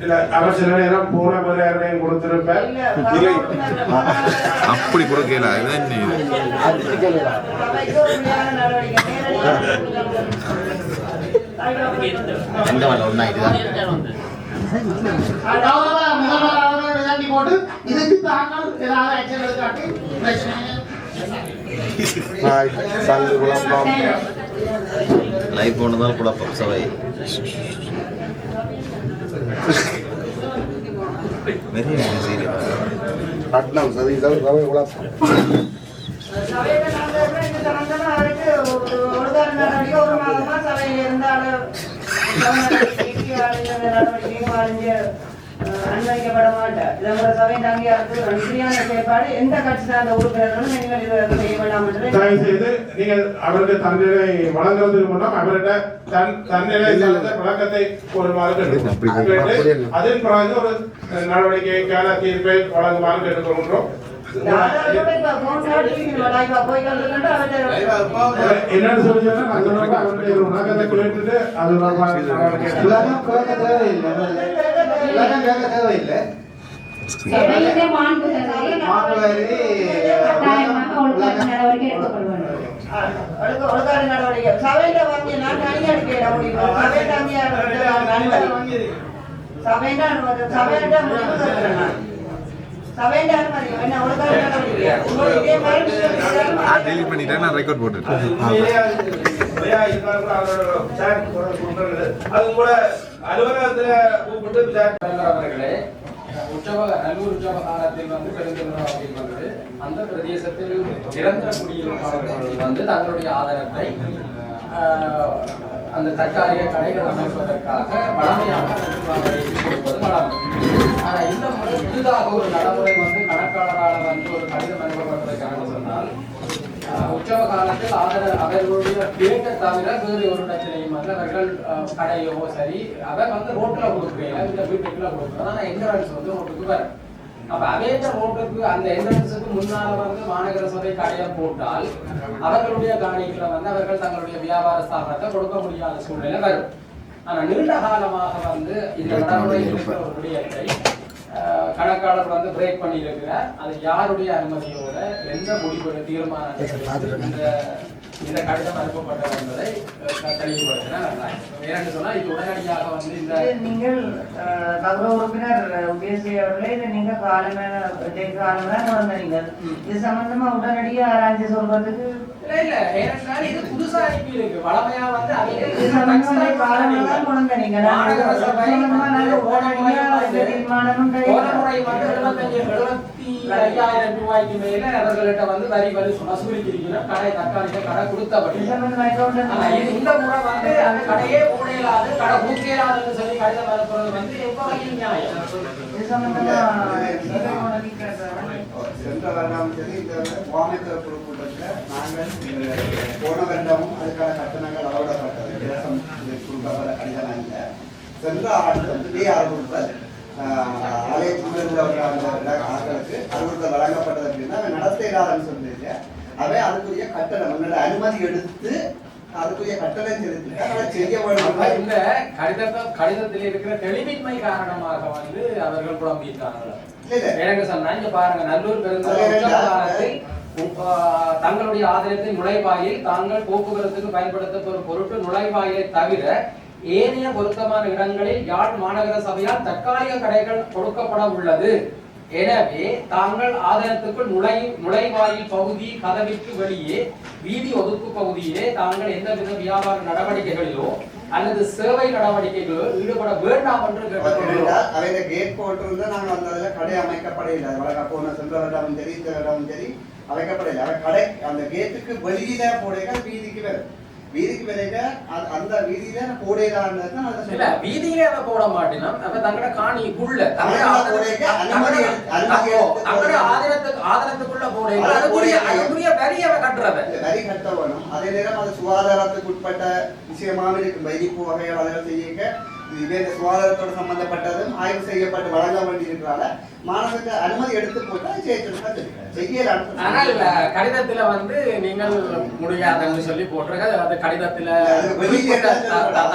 இல்ல அவர் சில நேரம் போன யாரையும் கொடுத்திருப்பார். அப்படி கொடுக்கல இதான் கௌரவ முதல்வர் அவர்கள் இதாண்டி போட்டு இதுக்கு தாங்கள் ஏதாவது ஆக்ஷன் எடுக்காட்டி லைவ் போனதால் குழப்பம் சபை சபையில நாங்க இந்த சம்பந்தமா அவருக்கு ஒழுங்கான நடவடிக்கை ஒரு மாதமா சபையில இருந்தாலும் அனுமதிக்கப்பட மாட்டார். இதோட சபை தாங்கி அரசு சரியான செயற்பாடு எந்த கட்சி சார்ந்த உறுப்பினர்களும் நீங்கள் இதை செய்ய வேண்டாம் என்று தயவு செய்து நீங்கள் அவருக்கு தன்னிலை வழங்குவதற்கு முன்னம் அவர்கிட்ட தன்னிலை சார்ந்த விளக்கத்தை கோருமாறு கேட்டுக்கொள்கிறோம். அதன் பிறகு ஒரு நடவடிக்கைக்கான தீர்ப்பை வழங்குமாறு கேட்டுக்கொள்கின்றோம். என்னன்னு சொல்லி அவருடைய உலகத்தை குறைத்துட்டு அது உலகம் கேட்க தேவையில்லை. உலகம் கேட்க தேவையில்லை. ஒழுங்கான நடவடிக்கை சபையில வாங்கி நான் தனியா எடுக்க முடியும். சபையில சபையில முடிவு சபையில அனுமதி என்ன ஒழுங்கான நடவடிக்கை இதே மாதிரி டெலிட் பண்ணிட்டேன் நான் ரெக்கார்ட் போட்டுட்டேன். அது கூட அலுவலகத்துல கூப்பிட்டு அவர்களே நல்லூர் உற்சவ காலத்தில் வந்து பெருந்திருநாளில் வந்து அந்த பிரதேசத்தில் நிரந்தர குடியிருப்பவர்கள் வந்து தங்களுடைய ஆதரவை அந்த தற்காலிக கடைகள் அமைப்பதற்காக வளமையாக கொடுப்பது வளமை. இந்த முறை புதிதாக ஒரு நடைமுறை வந்து கணக்காளரால் வந்து ஒரு கடிதம் அனுப்பப்பட்டதற்காக சொன்னால் உற்சவ காலத்தில் அவர்களுடைய பேட்டை தவிர வேறு ஒரு இடத்திலையும் வந்து அவர்கள் கடையோ சரி அவர் வந்து ரோட்டில் கொடுக்குறீங்க இந்த வீட்டுக்குள்ள கொடுக்குறோம். ஆனால் என்ட்ரன்ஸ் வந்து ரோட்டுக்கு வரும். அப்ப அதேந்த ரோட்டுக்கு அந்த என்ட்ரன்ஸுக்கு முன்னால வந்து மாநகர சபை கடையை போட்டால் அவர்களுடைய காணிகளை வந்து அவர்கள் தங்களுடைய வியாபார ஸ்தாபனத்தை கொடுக்க முடியாத சூழ்நிலை வரும். ஆனா நீண்ட காலமாக வந்து இந்த நடைமுறையில் இருக்கிற ஒரு விடயத்தை கணக்காளர் வந்து பிரேக் பண்ணி இருக்கிறார். அது யாருடைய அனுமதியோட எந்த முடிவு தீர்மானம் இந்த கடிதம் அனுப்பப்பட்டது என்பதை தெளிவுபடுத்தினா ஏன்னு சொன்னா இது உடனடியாக வந்து இந்த நீங்கள் கௌரவ உறுப்பினர் உபேசிய அவர்களே இதை நீங்க காலமே வந்தீங்க. இது சம்பந்தமா உடனடியா ஆராய்ச்சி சொல்றதுக்கு இல்ல ஏனென்றால் இது புதுசா அனுப்பி இருக்கு. வளமையா வந்து இது சம்பந்தமா காலமே கொண்டு நீங்க தீர்மானமும் ரூபாய்க்கு மேல அவர்கள்ட்ட வந்து வரி வசூலிக்கிறீங்க கடை தற்காலிக கடை கொடுத்தபடி இந்த முறை வந்து அந்த கடையே ஊழையிலாது கடை ஊக்கையிலாதுன்னு சொல்லி கடிதம் அனுப்புறது வந்து எவ்வளவு நியாயம்? இது சம்பந்தமா சென்ற வருடம் மாநில கூட்டத்தில் நாங்கள் போன வருடமும் அதுக்கான கட்டணங்கள் அளவிடப்பட்டது. இலவசம் கொடுக்கப்பட்ட கடிதம் இல்லை. சென்ற ஆண்டு இதே அறிவுறுத்தல் ஆலயத்தில் ஆட்களுக்கு அறிவுறுத்தல் வழங்கப்பட்டது அப்படின்னா நடத்த இல்லாதன்னு சொல்லிட்டு அவை அதுக்குரிய கட்டணம் முன்னாடி அனுமதி எடுத்து அதுக்குரிய கட்டணம் செலுத்திட்டு செய்ய வேண்டும். இந்த கடிதத்தில் இருக்கிற தெளிவின்மை காரணமாக வந்து அவர்கள் புலம்பியிருக்காங்க. எனக்கு சொன்னா இங்க பாருங்க நல்லூர் பெருந்தலை தங்களுடைய ஆதரத்தின் நுழைவாயில் தாங்கள் போக்குவரத்துக்கு பயன்படுத்தப்படும் பொருட்டு நுழைவாயிலை தவிர ஏனைய பொருத்தமான இடங்களில் யாழ் மாநகர சபையால் தற்காலிக கடைகள் கொடுக்கப்பட உள்ளது எனவே தாங்கள் ஆதனத்துக்குள் நுழைவாயில் பகுதி கதவிற்கு வெளியே வீதி ஒதுக்கு பகுதியிலே தாங்கள் எந்தவித வியாபார நடவடிக்கைகளிலோ அல்லது சேவை நடவடிக்கைகளோ ஈடுபட வேண்டாம் என்று கேட்டுக்கொள்கிறோம். அவையில கேட் போட்டிருந்தா நாங்க வந்ததுல கடை அமைக்கப்படையில வழக்க போன செல்வரிடமும் சரி இந்த இடமும் சரி அமைக்கப்படையில அவை கடை அந்த கேட்டுக்கு வெளியில போடைகள் வீதிக்கு வரும். வீதிக்கு விலைக்க அந்த வீதியில போடையிலான்னு இல்ல வீதியிலே அதை போட மாட்டேனா அப்ப தங்கட காணிக்குள்ள ஆதனத்துக்குள்ள போடையில அதுக்குரிய வரியை கட்டுறத வரி கட்ட வேணும். அதே நேரம் அது சுகாதாரத்துக்கு உட்பட்ட விஷயமாக இருக்கும். வைதிப்பு வகைகள் அதில் செய்ய இதே சுகாதாரத்தோடு சம்பந்தப்பட்டதும் ஆய்வு செய்யப்பட்டு வழங்க வேண்டியிருக்கிறால மாணவருக்கு அனுமதி எடுத்து போட்டு செய்யலாம். ஆனால் கடிதத்துல வந்து நீங்கள் முடியாதுன்னு சொல்லி போட்டிருக்க அது கடிதத்துல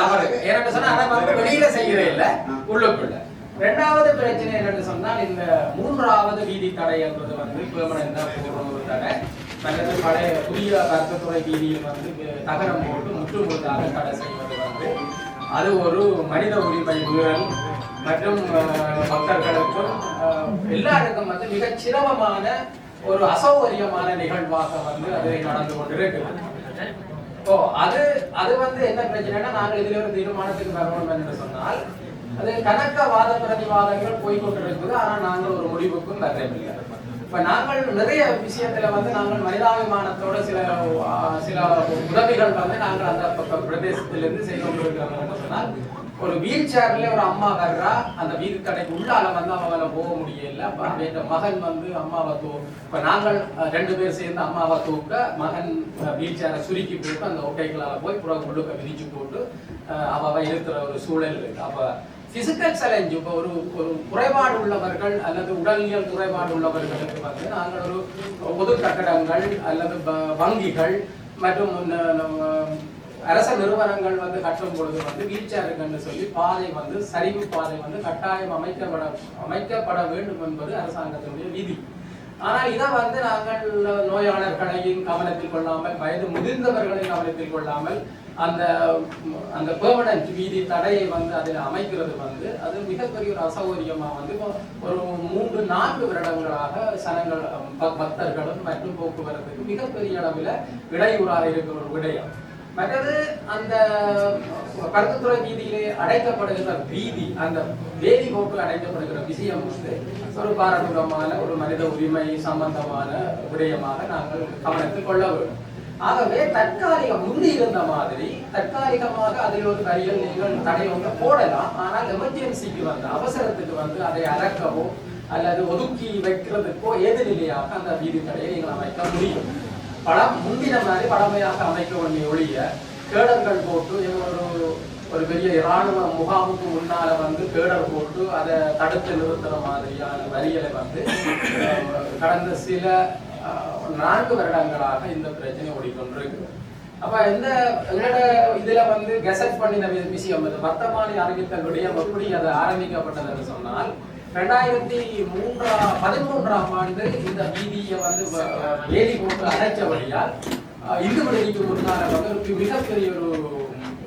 தவறு. ஏன்னு சொன்னா அதை வந்து வெளியில செய்யறே இல்ல உள்ளுக்குள்ள. இரண்டாவது பிரச்சனை என்னன்னு சொன்னால் இந்த மூன்றாவது வீதி தடை என்பது வந்து பெர்மனன்ட் ஒரு தடை. மற்றது பழைய புதிய கருத்துத்துறை வீதியில் வந்து தகரம் போட்டு முற்றுமுழுதாக தடை செய்வது வந்து அது ஒரு மனித உரிமை மீறல் மற்றும் பக்தர்களுக்கும் எல்லாருக்கும் வந்து மிகச் சிரமமான ஒரு அசௌகரியமான நிகழ்வாக வந்து அது நடந்து கொண்டிருக்கிறது. அது வந்து என்ன பிரச்சனைனா நாங்கள் இதுல ஒரு தீர்மானத்துக்கு வரணும் என்று சொன்னால் அது கணக்க வாத பிரதிவாதங்கள் போய்கொண்டிருக்குது. ஆனா நாங்கள் ஒரு முடிவுக்கும் வரவில்லை. இப்ப நாங்கள் நிறைய விஷயத்துல வந்து நாங்கள் மனிதாபிமானத்தோட சில உதவிகள் வந்து நாங்கள் அந்த பிரதேசத்திலிருந்து செய்து கொண்டிருக்கிறோம். சொன்னால் ஒரு வீல் சேர்ல ஒரு அம்மா வர்றா, அந்த வீதி தடைக்கு உள்ளால வந்து அவங்கள போக முடியல. மகன் வந்து அம்மாவை இப்ப நாங்கள் 2 பேர் சேர்ந்து அம்மாவை தூக்க மகன் வீல் சேரை சுருக்கி போட்டு அந்த ஒட்டைகளால போய் புற உள்ளுக்க விரிச்சு போட்டு அவ இருக்கிற ஒரு சூழல் இருக்கு. அப்ப பிசிக்கல் சேலஞ்ச் இப்போ ஒரு குறைபாடு உள்ளவர்கள் அல்லது உடலியல் குறைபாடு உள்ளவர்களுக்கு வந்து நாங்கள் ஒரு பொது கட்டடங்கள் அல்லது வங்கிகள் மற்றும் அரச நிறுவனங்கள் வந்து கட்டும் பொழுது வந்து வீல் சேருக்குன்னு சொல்லி பாதை வந்து சரிவு பாதை வந்து கட்டாயம் அமைக்கப்பட வேண்டும் என்பது அரசாங்கத்தினுடைய விதி. ஆனால் இதை வந்து நாங்கள் நோயாளர்களையும் கவனத்தில் கொள்ளாமல் வயது முதிர்ந்தவர்களையும் கவனத்தில் கொள்ளாமல் அந்த பெர்மனன்ட் வீதி தடையை வந்து அதில் அமைக்கிறது வந்து அது மிகப்பெரிய ஒரு அசௌகரியமா வந்து ஒரு 3-4 வருடங்களாக சனங்கள் பக்தர்களும் மற்றும் போக்குவரத்துக்கு மிகப்பெரிய அளவில் இடையூறாக இருக்கிற ஒரு விடயம். மற்றது அந்த கருத்துத்துறை வீதியிலே அடைக்கப்படுகிற வீதி அந்த வேலி போட்டு அடைக்கப்படுகிற விஷயம் வந்து ஒரு பாரதூரமான ஒரு மனித உரிமை சம்பந்தமான விடயமாக நாங்கள் கவனத்தில் கொள்ள வேண்டும். ஆகவே முந்தி இருந்த மாதிரி தற்காலிகமாக அதில் ஒரு வரியில் நீங்கள் தடை ஒன்று போடலாம். ஆனால் எமர்ஜென்சிக்கு வந்து அவசரத்துக்கு வந்து அதை அறக்கவோ அல்லது ஒதுக்கி வைக்கிறதுக்கோ எதிர்நிலையாக அந்த வீதி தடையை நீங்கள் அமைக்க முடியும். முந்தின மாதிரி பழமையாக அமைக்க வேண்டிய ஒழிய கேடர்கள் போட்டு ஒரு பெரிய இராணுவ முகாமுக்கு முன்னால வந்து கேடர் போட்டு அதை தடுத்து நிறுத்துற மாதிரியான வரிகளை வந்து கடந்த சில 4 வருடங்களாக இந்த பிரச்சனை ஓடிக்கொண்டிருக்கு. அப்ப எங்களோட இதுல வந்து கெசட் பண்ணின விஷயம் வர்த்தமானி அறிவித்தல் விடயம் எப்படி அது ஆரம்பிக்கப்பட்டதுன்னு சொன்னால் 2013ஆம் ஆண்டு இந்த வீதியை வந்து வேலி போட்டு அடைச்சபடியால் இந்து விடுதிக்கு முன்னால வந்து மிகப்பெரிய ஒரு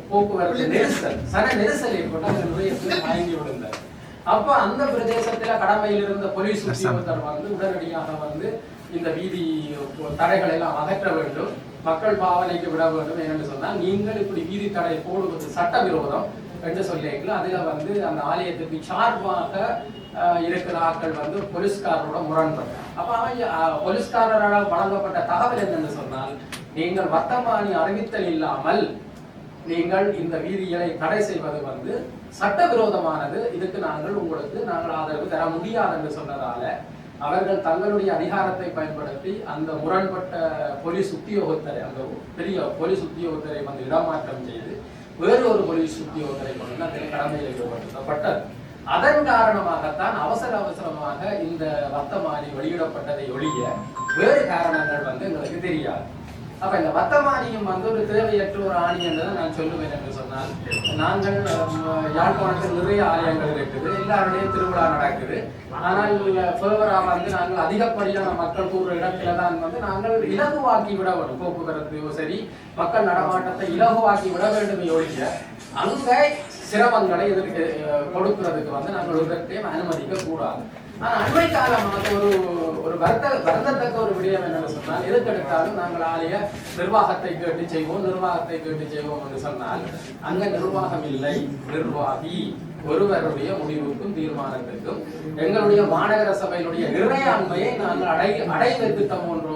போக்குவரத்து நெரிசல் ஏற்பட்டு அந்த நிலையத்தில் வாங்கி விழுந்தார். அப்ப அந்த பிரதேசத்துல கடமையில் இருந்த போலீஸ் உத்தியோகத்தர் வந்து உடனடியாக வந்து இந்த வீதி தடைகளை எல்லாம் அகற்ற வேண்டும், மக்கள் பாவனைக்கு விட வேண்டும் என்று சொன்னால் நீங்கள் இப்படி வீதி தடை போடுவது சட்டவிரோதம் என்று சொல்லியிருக்கல. அதுல வந்து அந்த ஆலயத்துக்கு சார்பாக இருக்கிற ஆட்கள் வந்து போலீஸ்காரரோட முரண்பட்டார். அப்ப போலீஸ்காரரால் வழங்கப்பட்ட தகவல் என்னன்னு சொன்னால் நீங்கள் வர்த்தமானி அறிவித்தல் இல்லாமல் நீங்கள் இந்த வீதிகளை தடை செய்வது வந்து சட்டவிரோதமானது, இதுக்கு நாங்கள் ஆதரவு தர முடியாது என்று சொன்னதால அவர்கள் தங்களுடைய அதிகாரத்தை பயன்படுத்தி அந்த முரண்பட்ட போலீஸ் உத்தியோகத்தரை அந்த பெரிய போலீஸ் உத்தியோகத்தரை வந்து இடமாற்றம் செய்து வேறு ஒரு போலீஸ் உத்தியோகத்தரை கொண்டு அதில் கடமையில் ஈடுபடுத்தப்பட்டது. அதன் காரணமாகத்தான் அவசரமாக இந்த வர்த்தமானி வெளியிடப்பட்டதை ஒழிய வேறு காரணங்கள் வந்து எங்களுக்கு தெரியாது. அப்ப இந்த வர்த்தமானியும் வந்து ஒரு தேவையற்ற ஒரு ஆணி என்றதை நான் சொல்லுவேன் என்று சொன்னால், நாங்கள் யாழ்ப்பாணத்தில் நிறைய ஆலயங்கள் இருக்குது, எல்லாருடையும் திருவிழா நடக்குது. ஆனால் ஃபேவரா வந்து நாங்கள் அதிகப்படியான மக்கள் கூடுற இடத்துல தான் வந்து நாங்கள் இலகுவாக்கி விட வேண்டும். போக்குவரத்து சரி மக்கள் நடமாட்டத்தை இலகுவாக்கி விட வேண்டும் ஒழிய அங்க சிரமங்களை கொடுக்கிறதுக்கு வந்து நாங்கள் ஒரு அனுமதிக்க கூடாது. ஆனா அண்மை காலமாக ஒரு வருந்தத்தக்க ஒரு விடயம் என்னன்னு சொன்னால், எதுக்கெடுத்தாலும் நாங்கள் ஆலய நிர்வாகத்தை கேட்டு செய்வோம் என்று சொன்னால், அங்க நிர்வாகம் இல்லை, நிர்வாகி ஒருவருடைய முடிவுக்கும் தீர்மானத்திற்கும் எங்களுடைய மாநகர சபையினுடைய இறையாண்மையை நாங்கள் அடைவதற்கிட்டோம் என்ற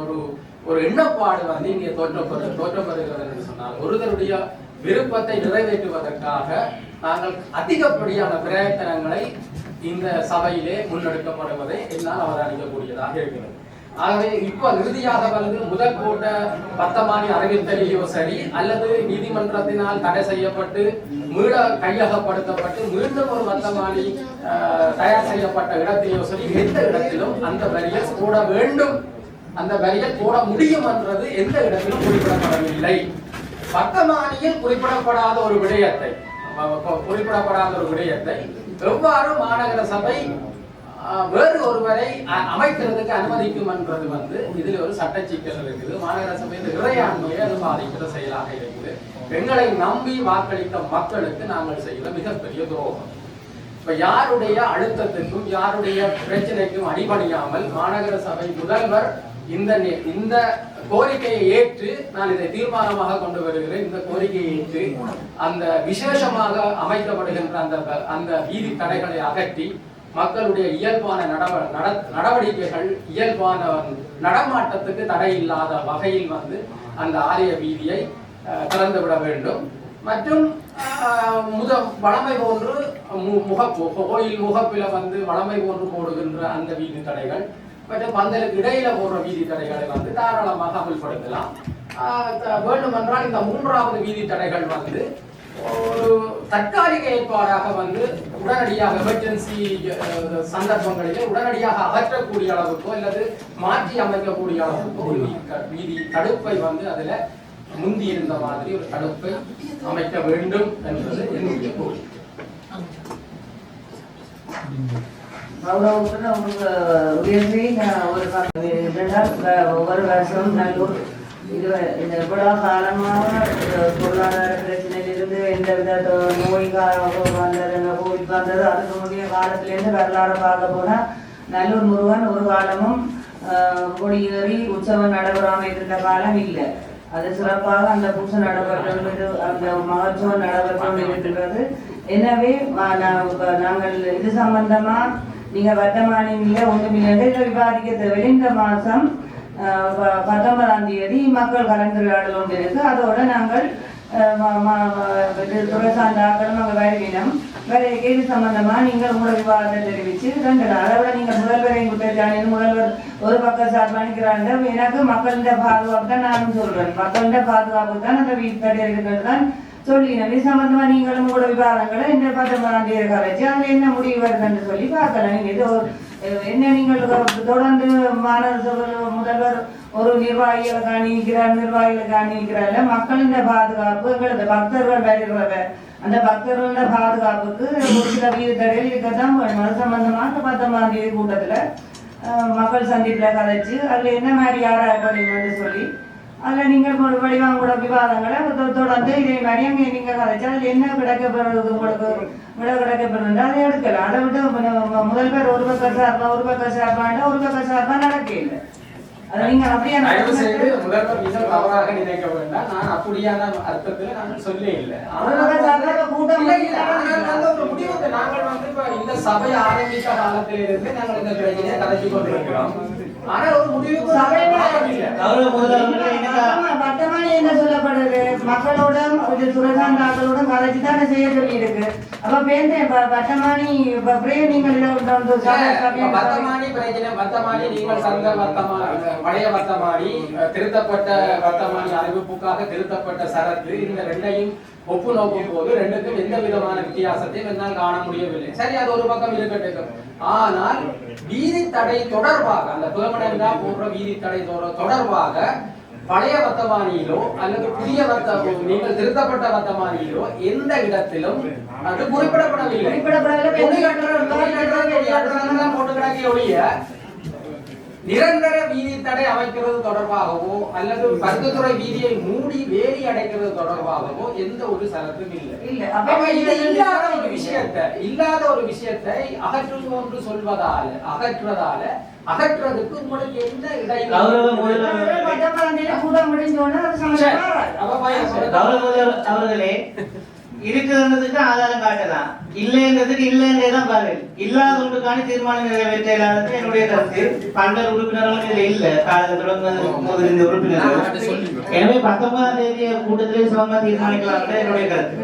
ஒரு எண்ணப்பாடு வந்து இங்கே தோற்றப்படுகிறது என்று சொன்னால், ஒருவருடைய விருப்பத்தை நிறைவேற்றுவதற்காக நாங்கள் அதிகப்படியான பிரயத்தனங்களை இந்த சபையிலே முன்னெடுக்கப்படுவதை என்னால் அவதானிக்கக்கூடியதாக இருக்கிறது. ஆகவே இப்ப இறுதியாக வந்து முதல் போட்ட வர்த்தமானி அறிவித்தலையோ சரி, அல்லது நீதிமன்றத்தினால் தடை செய்யப்பட்டு மீள கையகப்படுத்தப்பட்டு மீண்டும் ஒரு வர்த்தமானி தயார் செய்யப்பட்ட இடத்திலேயோ சரி, எந்த இடத்திலும் அந்த வரியை போட வேண்டும், அந்த வரியை போட முடியும் என்றது எந்த இடத்திலும் குறிப்பிடப்படவில்லை. வர்த்தமானியில் குறிப்பிடப்படாத ஒரு விடயத்தை எவ்வாறு மாநகர சபை வேறு ஒருவரை அமைக்கிறதுக்கு அனுமதிக்கும் என்றது வந்து இதுல ஒரு சட்ட சிக்கல் இருக்குது. மாநகர சபையின் இறையாண்மையை அது பாதிக்கிற செயலாக இருக்குது. எங்களை நம்பி வாக்களித்த மக்களுக்கு நாங்கள் செய்த மிகப்பெரிய துரோகம். இப்ப யாருடைய அழுத்தத்துக்கும் யாருடைய பிரச்சனைக்கும் அடிபணியாமல் மாநகர சபை முதல்வர் இந்த கோரிக்கையை ஏற்று, நான் இதை தீர்மானமாக கொண்டு வருகிறேன், இந்த கோரிக்கையை ஏற்று அந்த விசேஷமாக அமைக்கப்படுகின்ற அந்த வீதி தடைகளை அகற்றி மக்களுடைய இயல்பான நடவடிக்கைகள், இயல்பான நடமாட்டத்துக்கு தடை இல்லாத வகையில் வந்து அந்த ஆலய வீதியை திறந்துவிட வேண்டும். மற்றும் வளமை போன்று கோயில் முகப்பில வந்து வளமை போன்று போடுகின்ற அந்த வீதி தடைகள் மற்றும் பந்தலுக்கு இடையில போடுற வீதி தடைகளை வந்து தாராளமாக அமல்படுத்தலாம். வேண்டுமென்றால் இந்த 3வது வீதி தடைகள் வந்து ஒரு தற்காலிக ஏற்பாடாக வந்து உடனடியாக எமர்ஜென்சி சந்தர்ப்பங்களிலே உடனடியாக அகற்றக்கூடிய அளவுக்கோ அல்லது மாற்றி அமைக்கக்கூடிய அளவுக்கோ வீதி தடுப்பை வந்து அதுல முந்தி இருந்த மாதிரி ஒரு தடுப்பை அமைக்க வேண்டும் என்பது என்னுடைய கோரிக்கை. ஒவ்வொரு வருஷம் நல்லூர் இந்த இவ்வளவு காலமாக பொருளாதார பிரச்சனையிலிருந்து எந்தவித நோய் வந்தது, கோவிட் வந்தது, அதுக்கு முந்தைய காலத்திலேருந்து வரலாறு பார்க்க போனா நல்லூர் முருகன் ஒரு காலமும் கொடியேறி உற்சவம் நடைபெறாமல் இருந்த காலம் இல்லை. அது சிறப்பாக அந்த பூசை நடைபெற்று அந்த மகோத்சவம் நடைபெற்று இருக்கின்றது. எனவே நாங்கள் இது சம்பந்தமா நீங்க வர்த்தமானியில ஒன்றுமில்லை விவாதிக்க தேவையில்லை. இந்த மாசம் 19ஆம் தேதி மக்கள் கலந்துரையாடல் ஒன்று இருக்கு. அதோட நாங்கள் துறை சார்ந்த ஆக்களும் அங்கே வருவினம் இது சம்பந்தமா நீங்கள் உங்களோட விவாதத்தை தெரிவிச்சு 2 நாள் அதோட நீங்கள் முதல்வரையும் குற்றச்சாட்டு முதல்வர் ஒரு பக்கம் சார்பானிக்கிறாங்க. எனக்கு மக்களின் பாதுகாப்பு தான் நானும் சொல்றேன். மக்களின் பாதுகாப்பு தான் அந்த வீட்டு இருக்கிறது தான் சொல்லினோம். இது சம்பந்தமா நீங்களும் உங்களோட விவாதங்களை இந்த 19ஆம் தேதி கலைச்சு அதுல என்ன முடிவு வருதுன்னு சொல்லி பார்க்கலாம். இது என்ன நீங்கள் தொடர்ந்து முதல்வர் ஒரு நிர்வாகிகளை காணிக்கிறார் மக்களின் பாதுகாப்பு எங்களது பக்தர்கள் வருகிறவ அந்த பக்தர்களோட பாதுகாப்புக்கு ஒரு சில வீடு தடையில் இருக்கத்தான் வேணும். அது சம்பந்தமா 19ஆம் தேதி கூட்டத்துல மக்கள் சந்திப்புல கதைச்சு அதுல என்ன மாதிரி யாராவது சொல்லி அதில் நீங்கள் வடிவாங்களோட விவாதங்களை தொடர்ந்து இதே மாதிரி அங்கே நீங்கள் கதைச்சு அதில் என்ன கிடைக்கப்படுறது உங்களுக்கு விட கிடைக்கப்படுறது அதை எடுக்கலாம். அதை விட்டு முதல்வர் ஒரு பக்கம் சார்பா நடக்க இல்லை. அதை நீங்க அப்படியே முதல்வர் மிக தவறாக நினைக்க வேண்டாம். நான் அப்படியான அர்த்தத்தில் நாங்கள் சொல்லே இல்லை. முடிவு நாங்கள் வந்து இப்ப இந்த சபை ஆரம்பித்த காலத்திலிருந்து நாங்கள் இந்த பிரச்சனையை கதைச்சு கொண்டிருக்கிறோம். ஆனால் ஒரு முடிவு வர்த்தமானி என்ன சொல்லப்படுது மக்களோடும் துறைசார்ந்தாக்களோடும் கதைச்சு தான் செய்ய சொல்லி இருக்கு. அப்ப வர்த்தமானி வர்த்தமானி நீங்கள் சங்க வர்த்தமானி பழைய வர்த்தமானி திருத்தப்பட்ட வர்த்தமானி அறிவிப்புக்காக திருத்தப்பட்ட சரத்து இந்த 2ஐயும் ஒப்பு நோக்கும் போது 2க்கும் எந்த விதமான வித்தியாசத்தையும் என்னால் காண முடியவில்லை. சரி, அது ஒரு பக்கம் இருக்கட்டும். ஆனால் வீதி தடை தொடர்பாக அந்த பெர்மனண்டா போன்ற வீதி தடை தொடர்பாக பழைய வர்த்தமானியிலோ அல்லது புதிய நீங்கள் திருத்தப்பட்ட வர்த்தமானியிலோ எந்த இடத்திலும் அது குறிப்பிடப்படவில்லை. போட்டு கிடக்கிய ஒழிய நிரந்தர வீதி தடை அமைக்கிறது தொடர்பாகவோ அல்லது பருத்தித்துறை வீதியை மூடி வேலி அடைக்கிறது தொடர்பாகவோ எந்த ஒரு சரத்தும் இல்லை. இல்ல. அப்ப இது இல்லாத ஒரு விஷயத்தை அகற்றுவோம் என்று சொல்வதால அகற்றுறதுக்கு உங்களுக்கு என்ன அவர்களே இருக்குதுன்றதுக்கு ஆதாரம் காட்டலாம், இல்லைன்றதுக்கு இல்லைன்றதான் பாருங்க. இல்லாத ஒன்றுக்கான தீர்மானம் நிறைவேற்ற இல்லாதது என்னுடைய கருத்து. பல்வேறு உறுப்பினர்களும் இதுல இல்ல தொடர்ந்து இந்த உறுப்பினர்கள். எனவே 19ஆம் தேதி கூட்டத்திலே சுமமா தீர்மானிக்கலாம் என்னுடைய கருத்து.